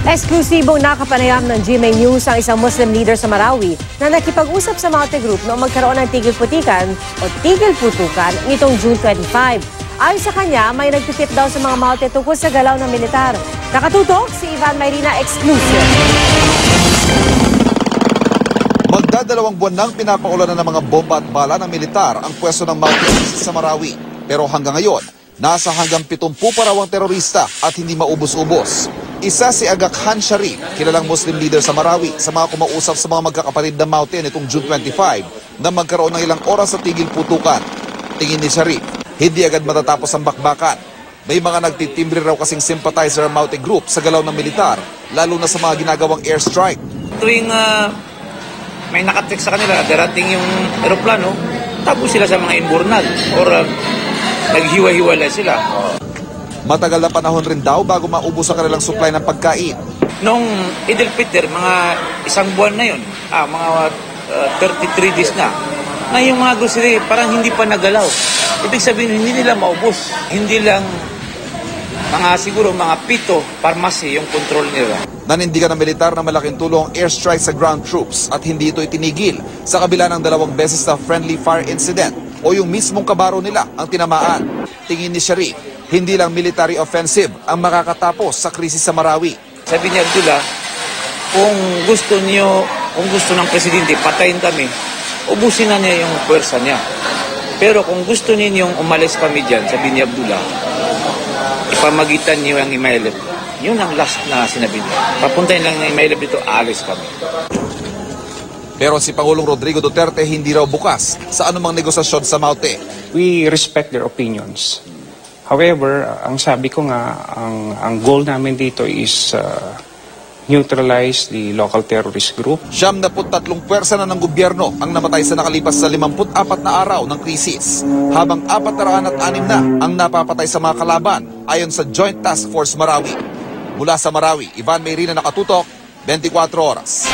Eksklusibong nakapanayam ng GMA News ang isang Muslim leader sa Marawi na nakipag-usap sa Maute Group noong magkaroon ng tigil-putikan o tigil-putukan nitong June 25. Ayon sa kanya, may nagtitip daw sa mga Maute tungkol sa galaw ng militar. Nakatutok si Ivan Mayrina Exclusive. Magdadalawang buwan nang pinapaulanan ng mga bomba at bala ng militar ang pwesto ng Maute sa Marawi. Pero hanggang ngayon, nasa hanggang 70 pa raw ang terorista at hindi maubos-ubos. Isa si Agha Khan Sharif, kilalang Muslim leader sa Marawi, sa mga kumausap sa mga magkakapatid na Maute nitong June 25 na magkaroon ng ilang oras sa tigil putukan. Tingin ni Sharif, hindi agad matatapos ang bakbakan. May mga nagtitimbre raw kasing sympathizer ang Maute Group sa galaw ng militar, lalo na sa mga ginagawang airstrike. Tuwing may nakatek sa kanila, darating yung aeroplano, tapos sila sa mga inbornal or naghiwa-hiwalay sila. Matagal na panahon rin daw bago maubos ang kanilang supply ng pagkain. Noong Eid al-Fitr, mga isang buwan na yun, mga 33 days na yung mga grocery parang hindi pa nagalaw. Ibig sabihin, hindi nila maubos. Hindi lang siguro mga 7 pharmacy yung control nila. Nanindigan ng militar na malaking tulong ang airstrike sa ground troops at hindi ito itinigil sa kabila ng 2 beses na friendly fire incident o yung mismong kabaro nila ang tinamaan. Tingin ni Sharif, hindi lang military offensive ang makakatapos sa krisis sa Marawi. Sabi niya, Abdullah, kung gusto ng presidente, patayin kami, ubusin na niya yung pwersa niya. Pero kung gusto ninyong umalis kami dyan, sabi ni Abdullah, ipamagitan niyo ang Imailib. Yun ang last na sinabi niya. Papuntahin lang ng Imailib dito, alis kami. Pero si Pangulong Rodrigo Duterte hindi raw bukas sa anumang negosasyon sa Maute. We respect their opinions. However, ang sabi ko nga, ang goal namin dito is neutralize the local terrorist group. 73 pwersa na ng gobyerno ang namatay sa nakalipas sa 54 na araw ng krisis, habang 406 na ang napapatay sa mga kalaban ayon sa Joint Task Force Marawi. Mula sa Marawi, Ivan Mayrina, Nakatutok, 24 Oras.